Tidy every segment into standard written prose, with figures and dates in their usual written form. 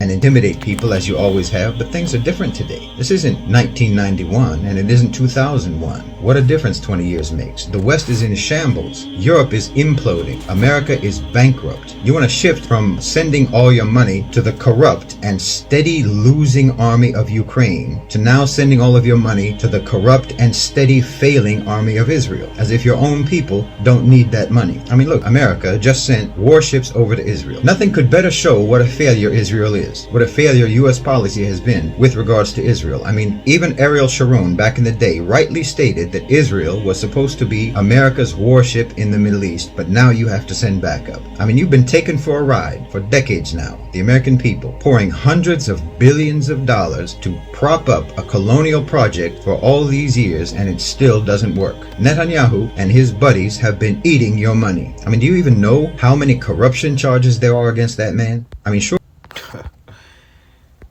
and intimidate people as you always have, but things are different today. This isn't 1991 and it isn't 2001. What a difference 20 years makes. The West is in shambles. Europe is imploding. America is bankrupt. You want to shift from sending all your money to the corrupt and steady losing army of Ukraine to now sending all of your money to the corrupt and steady failing army of Israel, as if your own people don't need that money. I mean, look, America just sent warships over to Israel. Nothing could better show what a failure Israel is. What a failure U.S. policy has been with regards to Israel. I mean, even Ariel Sharon back in the day rightly stated that Israel was supposed to be America's warship in the Middle East, but now you have to send backup. I mean, you've been taken for a ride for decades now. The American people pouring hundreds of billions of dollars to prop up a colonial project for all these years, and it still doesn't work. Netanyahu and his buddies have been eating your money. I mean, do you even know how many corruption charges there are against that man? I mean, sure.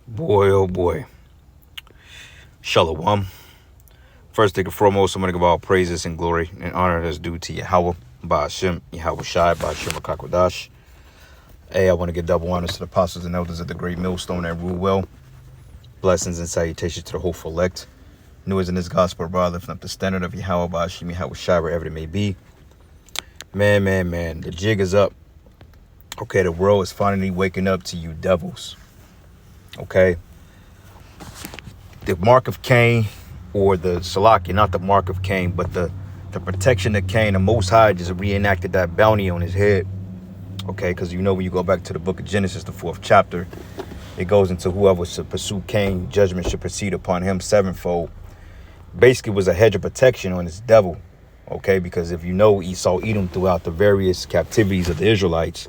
Boy, oh boy. Shalom. First thing and foremost, I'm going to give all praises and glory and honor that's due to Yahweh, Ba'ashem, Yahweh Shai, Ba'ashem HaKakodash. Hey, I want to give double honors to the apostles and elders of the great millstone that rule well. Blessings and salutations to the hopeful elect. New as in this gospel, brother, lifting up the standard of Yahweh, Ba'ashem, Yahweh Shai, wherever it may be. Man, the jig is up. Okay, the world is finally waking up to you devils. Okay, the mark of Cain, or the Salaki, not the mark of Cain, but the protection of Cain, the Most High just reenacted that bounty on his head. Okay, because you know when you go back to the book of Genesis, the 4th chapter, it goes into whoever should pursue Cain, judgment should proceed upon him sevenfold. Basically, it was a hedge of protection on this devil. Okay, because if you know, Esau Edom throughout the various captivities of the Israelites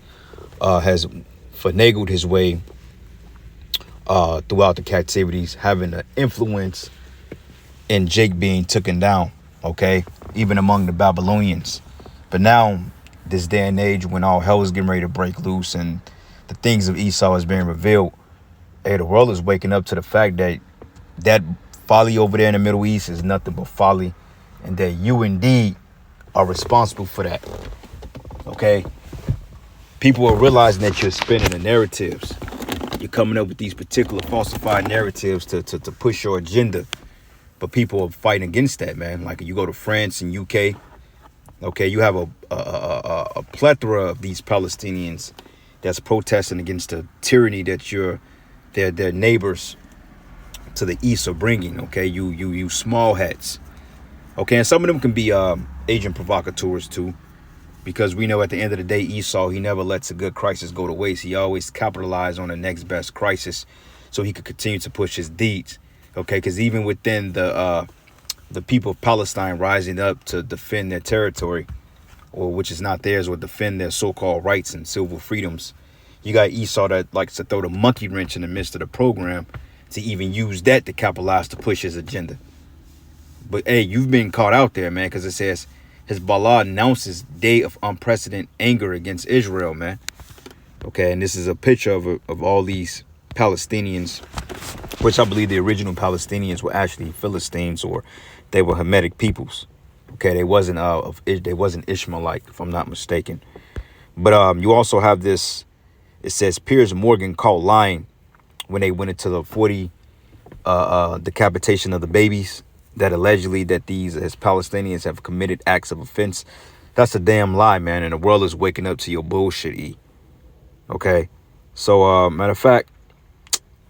has finagled his way throughout the captivities, having an influence in Jake being taken down, okay, even among the Babylonians. But now, this day and age, when all hell is getting ready to break loose and the things of Esau is being revealed, hey, the world is waking up to the fact that that folly over there in the Middle East is nothing but folly, and that you indeed are responsible for that, okay? People are realizing that you're spinning the narratives. You're coming up with these particular falsified narratives to push your agenda. But people are fighting against that, man. Like you go to France and UK, okay, you have a plethora of these Palestinians that's protesting against the tyranny that their neighbors to the east are bringing, okay? You small hats, okay? And some of them can be agent provocateurs too, because we know at the end of the day, Esau, he never lets a good crisis go to waste. He always capitalizes on the next best crisis so he could continue to push his deeds. Okay, because even within the people of Palestine rising up to defend their territory, or which is not theirs, or defend their so-called rights and civil freedoms, you got Esau that likes to throw the monkey wrench in the midst of the program to even use that to capitalize to push his agenda. But hey, you've been caught out there, man, because it says Hezbollah announces day of unprecedented anger against Israel, man. Okay, and this is a picture of all these Palestinians, which I believe the original Palestinians were actually Philistines, or they were Hamitic peoples. Okay, they wasn't Ishmaelite, if I'm not mistaken. But you also have this. It says Piers Morgan caught lying when they went into the 40 decapitation of the babies, that allegedly that these as Palestinians have committed acts of offense. That's a damn lie, man. And the world is waking up to your bullshit, E. Okay, so matter of fact,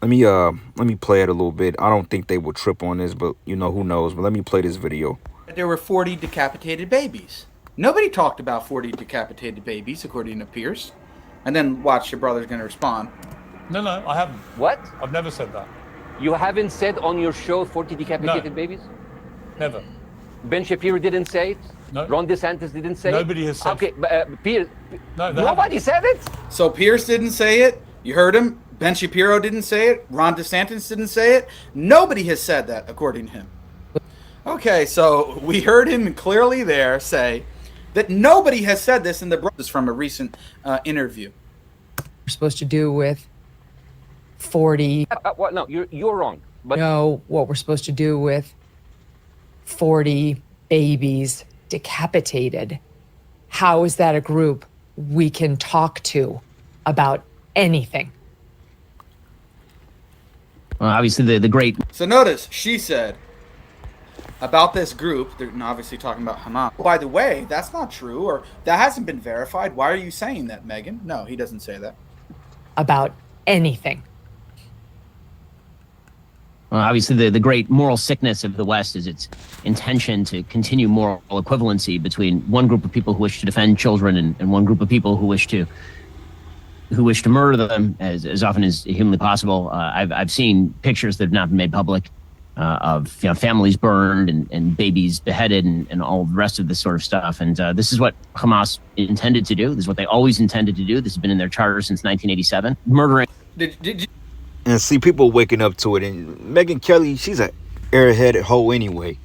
let me play it a little bit. I don't think they will trip on this, but you know, who knows. But let me play this video. There were 40 decapitated babies. Nobody talked about 40 decapitated babies, according to Pierce. And then watch, your brother's going to respond. No, I haven't. What? I've never said that. You haven't said on your show 40 decapitated babies? Never. Ben Shapiro didn't say it? No. Ron DeSantis didn't say Nobody it? has said Okay, but Pierce, No, nobody said it? So Pierce didn't say it. You heard him. Ben Shapiro didn't say it. Ron DeSantis didn't say it. Nobody has said that, according to him. Okay, so we heard him clearly there say that nobody has said this in the this from a recent interview. We're supposed to do with 40. Well, no, you're wrong. But No, what we're supposed to do with 40 babies decapitated. How is that a group we can talk to about anything? Obviously, the great. So notice, she said about this group, they're obviously talking about Hamas. By the way, that's not true, or that hasn't been verified. Why are you saying that, Megan? No, he doesn't say that. About anything. Obviously, the great moral sickness of the West is its intention to continue moral equivalency between one group of people who wish to defend children and one group of people who wish to murder them as often as humanly possible. I've seen pictures that have not been made public of families burned and babies beheaded and all the rest of this sort of stuff. And this is what Hamas intended to do. This is what they always intended to do. This has been in their charter since 1987. Murdering. Did you? And see, people waking up to it. And Megyn Kelly, she's a airheaded hoe anyway.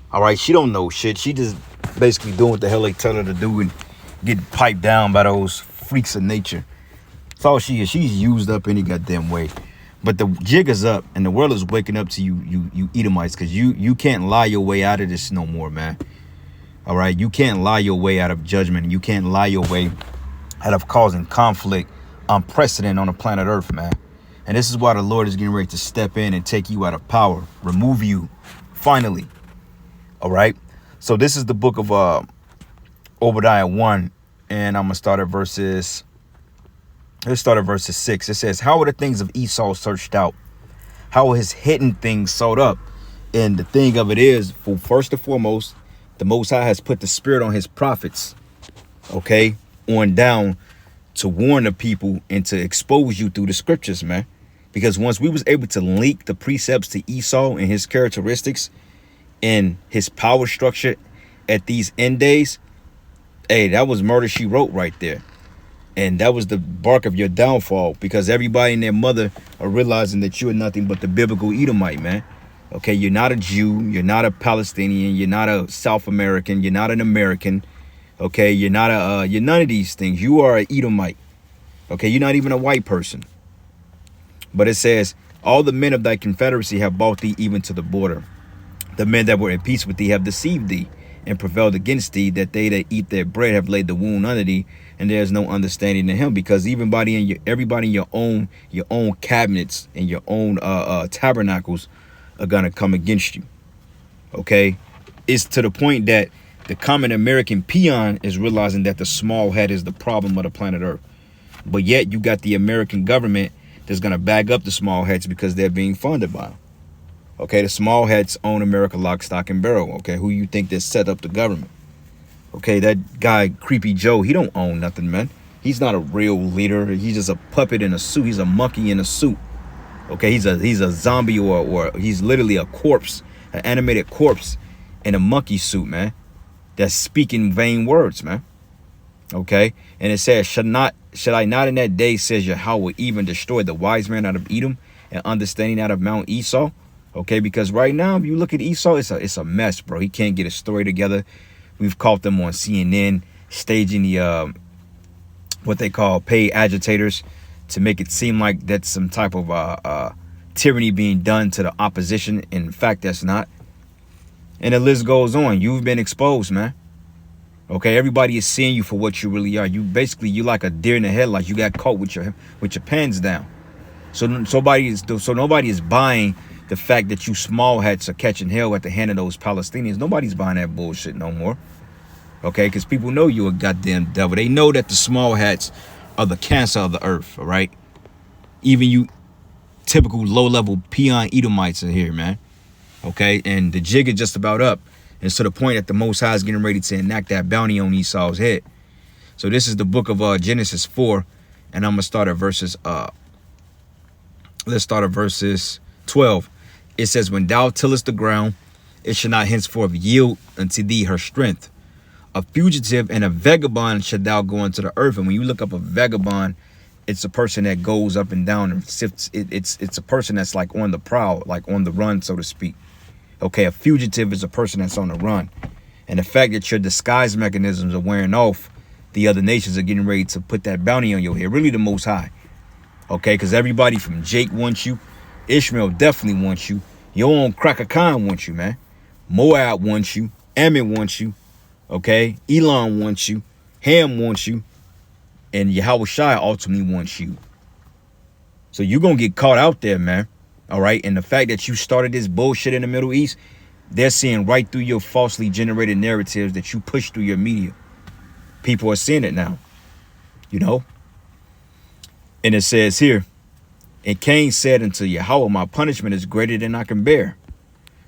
All right, she don't know shit. She just basically doing what the hell they tell her to do and get piped down by those freaks of nature. That's all she is. She's used up any goddamn way. But the jig is up, and the world is waking up to you Edomites, because you can't lie your way out of this no more, man. All right, you can't lie your way out of judgment. You can't lie your way out of causing conflict, unprecedented on the planet Earth, man. And this is why the Lord is getting ready to step in and take you out of power, remove you, finally. All right. So this is the book of Obadiah 1, and I'm gonna start at verses. Let's start at verses 6. It says, "How are the things of Esau searched out? How are his hidden things sought up?" And the thing of it is, for first and foremost, the Most High has put the Spirit on his prophets, okay, on down to warn the people and to expose you through the scriptures, man. Because once we was able to link the precepts to Esau and his characteristics and his power structure at these end days, hey, that was murder she wrote right there. And that was the bark of your downfall, because everybody and their mother are realizing that you are nothing but the biblical Edomite, man. Okay, you're not a Jew, you're not a Palestinian, you're not a South American, you're not an American. Okay, you're not you're none of these things. You are an Edomite. Okay, you're not even a white person. But it says, "All the men of thy confederacy have brought thee even to the border. The men that were at peace with thee have deceived thee and prevailed against thee, that they that eat their bread have laid the wound under thee, and there is no understanding in him." Because everybody in your own cabinets and your own tabernacles are gonna come against you. Okay, it's to the point that the common American peon is realizing that the small head is the problem of the planet Earth. But yet you got the American government that's going to bag up the small heads because they're being funded by them. Okay, the small heads own America lock, stock, and barrel. Okay, who you think that set up the government? Okay, that guy, Creepy Joe, he don't own nothing, man. He's not a real leader. He's just a puppet in a suit. He's a monkey in a suit. Okay, he's a zombie or he's literally a corpse, an animated corpse in a monkey suit, man. That's speaking vain words, man. Okay, and it says, should I not in that day, says Yahweh, even destroy the wise man out of Edom and understanding out of Mount Esau? Okay, because right now, if you look at Esau, it's a mess, bro. He can't get his story together. We've caught them on CNN staging the what they call paid agitators to make it seem like that's some type of tyranny being done to the opposition. In fact, that's not. And the list goes on. You've been exposed, man. Okay, everybody is seeing you for what you really are. You like a deer in the headlights. You got caught with your pants down. So nobody is buying the fact that you small hats are catching hell at the hand of those Palestinians. Nobody's buying that bullshit no more. Okay, because people know you're a goddamn devil. They know that the small hats are the cancer of the earth, all right? Even you typical low-level peon Edomites are here, man. Okay, and the jig is just about up. And to the point that the Most High is getting ready to enact that bounty on Esau's head. So this is the book of Genesis 4. And I'm going to start at verses, let's start at verses 12. It says, "When thou tillest the ground, it shall not henceforth yield unto thee her strength. A fugitive and a vagabond shall thou go into the earth." And when you look up a vagabond, it's a person that goes up and down and sifts. It's a person that's like on the prowl, like on the run, so to speak. Okay, a fugitive is a person that's on the run. And the fact that your disguise mechanisms are wearing off, the other nations are getting ready to put that bounty on your head. Really the Most High. Okay, because everybody from Jake wants you. Ishmael definitely wants you. Your own Cracker Khan wants you, man. Moab wants you. Ammon wants you. Okay, Elon wants you. Ham wants you. And Yahweh Shai ultimately wants you. So you're going to get caught out there, man. All right. And the fact that you started this bullshit in the Middle East, they're seeing right through your falsely generated narratives that you push through your media. People are seeing it now, you know. And it says here, and Cain said unto Yahweh, my punishment is greater than I can bear,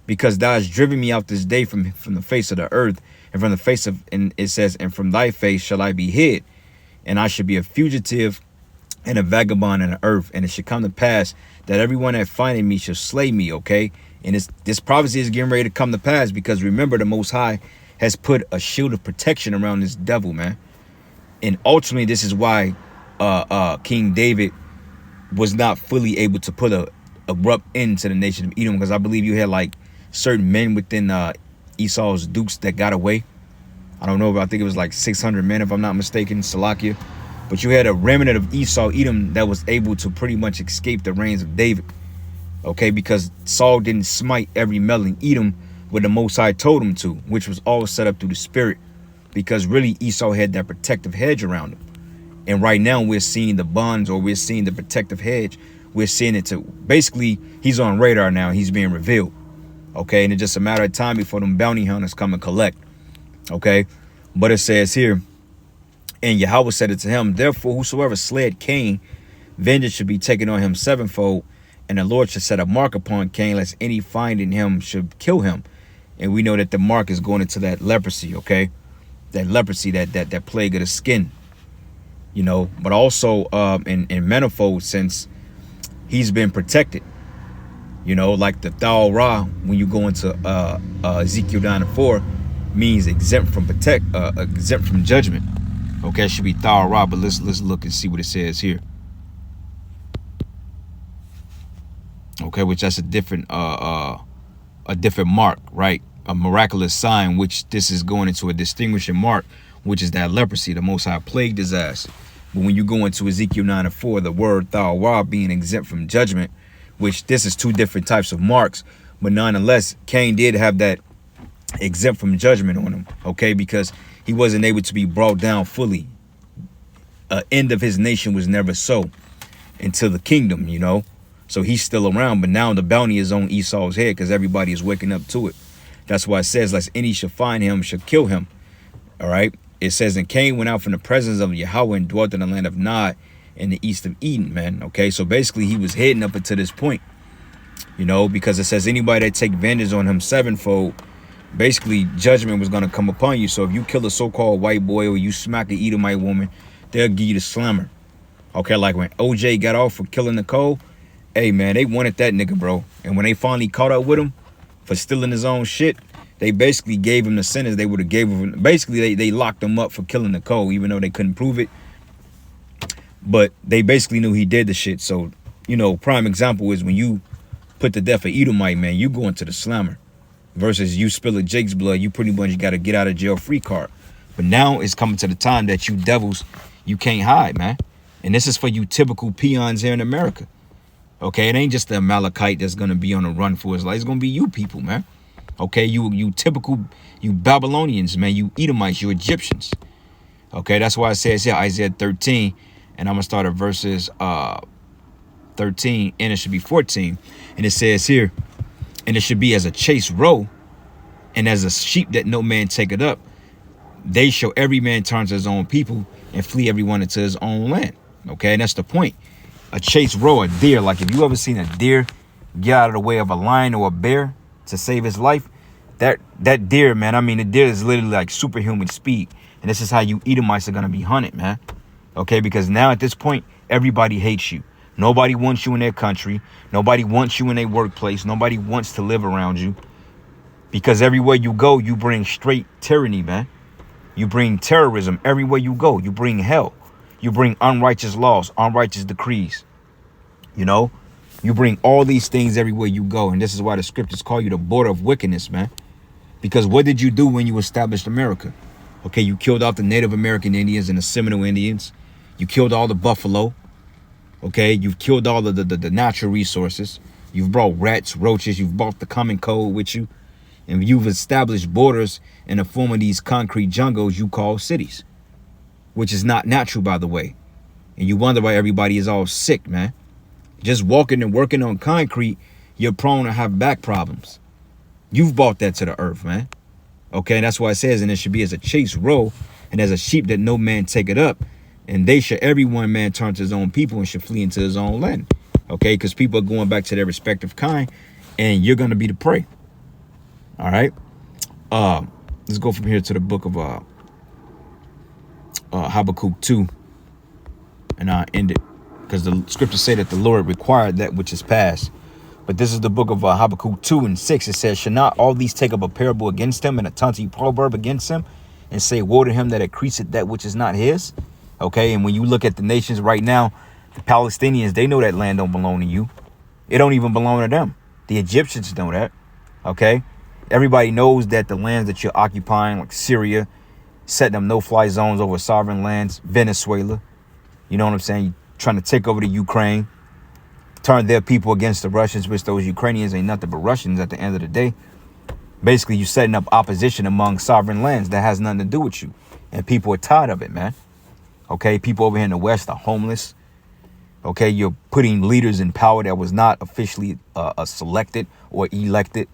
because thou hast driven me out this day from the face of the earth, and from the face of, and it says, and from thy face shall I be hid, and I shall be a fugitive and a vagabond in the earth. And it shall come to pass that everyone that findeth me shall slay me. Okay. And this prophecy is getting ready to come to pass, because remember, the Most High has put a shield of protection around this devil, man. And ultimately, this is why King David was not fully able to put a abrupt end to the nation of Edom, because I believe you had like certain men within Esau's dukes that got away. I don't know, but I think it was like 600 men, if I'm not mistaken, Salakia. But you had a remnant of Esau, Edom, that was able to pretty much escape the reigns of David. Okay, because Saul didn't smite every male in Edom what the Most High told him to, which was all set up through the spirit, because really Esau had that protective hedge around him. And right now we're seeing the bonds, or we're seeing the protective hedge. We're seeing it to, basically, he's on radar now. He's being revealed. Okay, and it's just a matter of time before them bounty hunters come and collect. Okay, but it says here, and Yahweh said it to him, therefore whosoever slayed Cain, vengeance should be taken on him sevenfold, and the Lord should set a mark upon Cain, lest any finding him should kill him. And we know that the mark is going into that leprosy, okay? That leprosy, that plague of the skin, you know. But also in manifold sense, he's been protected, you know, like the Thal Ra, when you go into Ezekiel 9:4, means exempt from judgment. Okay, it should be Thal Ra, but let's look and see what it says here. Okay, which that's a different mark, right? A miraculous sign, which this is going into a distinguishing mark, which is that leprosy, the Most High plagued his ass. But when you go into Ezekiel 9:4, the word Thal Ra being exempt from judgment, which this is two different types of marks, but nonetheless, Cain did have that exempt from judgment on him, okay, because he wasn't able to be brought down fully. End of his nation was never so until the kingdom, you know. So he's still around, but now the bounty is on Esau's head, because everybody is waking up to it. That's why it says, lest any shall find him, shall kill him. All right. It says, and Cain went out from the presence of Yahweh and dwelt in the land of Nod in the east of Eden, man. Okay. So basically he was heading up until this point, you know, because it says anybody that take vengeance on him sevenfold, basically judgment was going to come upon you. So if you kill a so-called white boy, or you smack an Edomite woman, they'll give you the slammer. Okay. Like when OJ got off for killing Nicole, hey, man, they wanted that nigga, bro. And when they finally caught up with him for stealing his own shit, they basically gave him the sentence they would have gave him. Basically, they locked him up for killing Nicole, even though they couldn't prove it. But they basically knew he did the shit. So, you know, prime example is when you put to death an Edomite, man, you going to the slammer. Versus you spill a Jake's blood, you pretty much got to get out of jail free card. But now it's coming to the time that you devils, you can't hide, man. And this is for you typical peons here in America. Okay, it ain't just the Amalekite that's going to be on the run for his life. It's going to be you people, man. Okay, you typical, you Babylonians, man. You Edomites, you Egyptians. Okay, that's why it says here, Isaiah 13. And I'm going to start at verses 13, and it should be 14. And it says here, and it should be as a chase roe, and as a sheep that no man taketh up. They shall every man turn to his own people, and flee everyone into his own land. Okay, and that's the point. A chase roe, a deer, like if you ever seen a deer get out of the way of a lion or a bear to save his life, that deer, man, I mean, the deer is literally like superhuman speed. And this is how you Edomites are going to be hunted, man. Okay, because now at this point, everybody hates you. Nobody wants you in their country. Nobody wants you in their workplace. Nobody wants to live around you. Because everywhere you go, you bring straight tyranny, man. You bring terrorism everywhere you go. You bring hell. You bring unrighteous laws, unrighteous decrees. You know, you bring all these things everywhere you go. And this is why the scriptures call you the border of wickedness, man. Because what did you do when you established America? Okay, you killed off the Native American Indians and the Seminole Indians. You killed all the buffalo. Okay, you've killed all of the natural resources. You've brought rats, roaches. You've brought the common cold with you. And you've established borders in the form of these concrete jungles you call cities. Which is not natural, by the way. And you wonder why everybody is all sick, man. Just walking and working on concrete you're prone to have back problems. You've brought that to the earth, man. Okay, and that's why it says, and it should be as a chase roll, and as a sheep that no man take it up. And they should, every one man turn to his own people and should flee into his own land. Okay, because people are going back to their respective kind, and you're going to be the prey. All right. Let's go from here to the book of Habakkuk 2. And I'll end it. Because the scriptures say that the Lord required that which is past. But this is the book of Habakkuk 2 and 6. It says, should not all these take up a parable against him and a taunting proverb against him and say, woe to him that increaseth that which is not his? Okay, and when you look at the nations right now, the Palestinians, they know that land don't belong to you. It don't even belong to them. The Egyptians know that. Okay, everybody knows that the lands that you're occupying, like Syria, setting them no-fly zones over sovereign lands, Venezuela, you know what I'm saying? Trying to take over the Ukraine, turn their people against the Russians, which those Ukrainians ain't nothing but Russians at the end of the day. Basically, you're setting up opposition among sovereign lands that has nothing to do with you. And people are tired of it, man. Okay, people over here in the West are homeless. Okay, you're putting leaders in power that was not officially selected or elected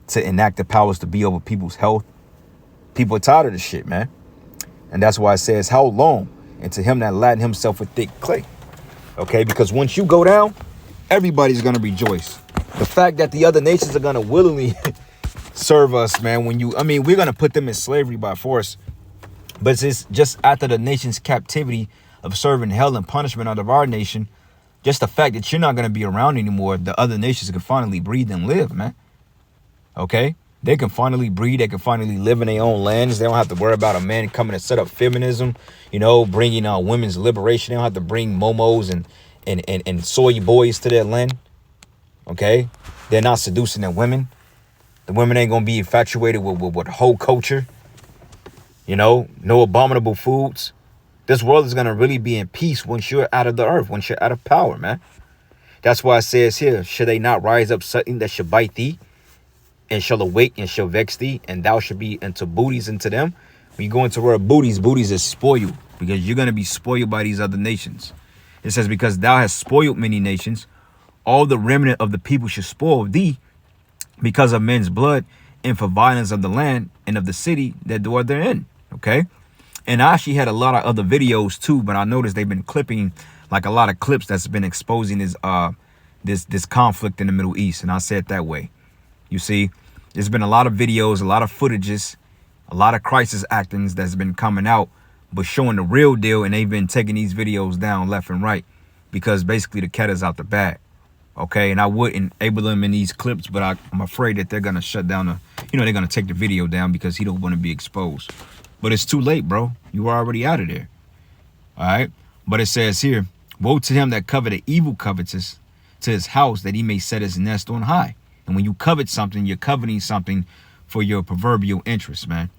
to enact the powers to be over people's health. People are tired of this shit, man. And that's why it says, how long? And to him that laden himself with thick clay. Okay, because once you go down, everybody's going to rejoice. The fact that the other nations are going to willingly serve us, man, we're going to put them in slavery by force. But it's just after the nation's captivity of serving hell and punishment under our nation, just the fact that you're not going to be around anymore, the other nations can finally breathe and live, man. Okay? They can finally breed. They can finally live in their own lands. They don't have to worry about a man coming to set up feminism, you know, bringing women's liberation. They don't have to bring momos and soy boys to their land. Okay? They're not seducing their women. The women ain't going to be infatuated with whole culture. You know, no abominable foods. This world is going to really be in peace once you're out of the earth, once you're out of power, man. That's why it says here, should they not rise up something that shall bite thee, and shall awake and shall vex thee, and thou shalt be into booties into them. When you go into word booties is spoiled, because you're going to be spoiled by these other nations. It says, because thou hast spoiled many nations, all the remnant of the people shall spoil thee, because of men's blood, and for violence of the land and of the city that dwell therein. Okay. And I actually had a lot of other videos too, but I noticed they've been clipping like a lot of clips that's been exposing this conflict in the Middle East. And I say it that way. You see, there's been a lot of videos, a lot of footages, a lot of crisis actings that's been coming out, but showing the real deal. And they've been taking these videos down left and right because basically the cat is out the bag. Okay, and I would enable them in these clips, but I'm afraid that they're going to shut down they're going to take the video down because he don't want to be exposed. But it's too late, bro. You are already out of there. All right. But it says here, woe to him that coveteth evil covetous to his house, that he may set his nest on high. And when you covet something, you're coveting something for your proverbial interest, man.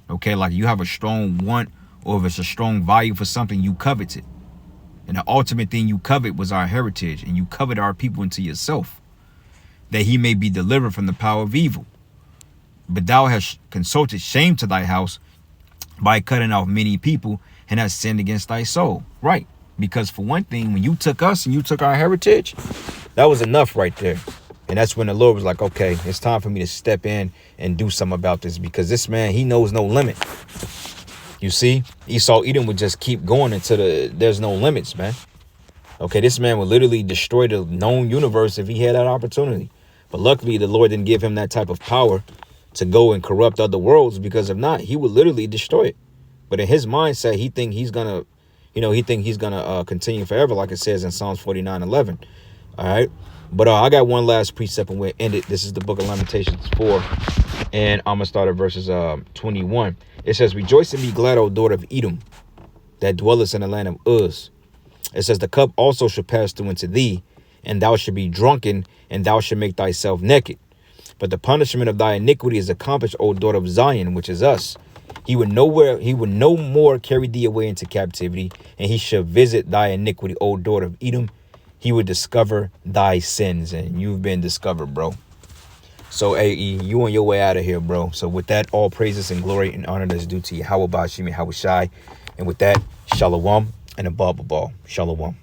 Okay, like you have a strong want, or if it's a strong value for something, you covet it. And the ultimate thing you covet was our heritage, and you covet our people into yourself, that he may be delivered from the power of evil. But thou hast consulted shame to thy house by cutting off many people, and hast sinned against thy soul. Right. Because for one thing, when you took us and you took our heritage, that was enough right there. And that's when the Lord was like, okay, it's time for me to step in and do something about this, because this man, he knows no limit. You see, Esau Edom would just keep going until there's no limits, man. Okay, this man would literally destroy the known universe if he had that opportunity. But luckily, the Lord didn't give him that type of power to go and corrupt other worlds, because if not, he would literally destroy it. But in his mindset, he think he's gonna continue forever, like it says in Psalms 49:11. All right. But I got one last precept and we'll end it. This is the book of Lamentations 4. And I'm going to start at verses 21. It says, rejoice and be glad, O daughter of Edom, that dwellest in the land of Uz. It says, the cup also shall pass through into thee, and thou shalt be drunken, and thou shalt make thyself naked. But the punishment of thy iniquity is accomplished, O daughter of Zion, which is us. He would no more carry thee away into captivity, and he shall visit thy iniquity, O daughter of Edom. He would discover thy sins, and you've been discovered, bro. So, hey, you on your way out of here, bro. So with that, all praises and glory and honor that's due to Yahweh Bashim Yahweh Shai. And with that, shalom and a ball. Shalom.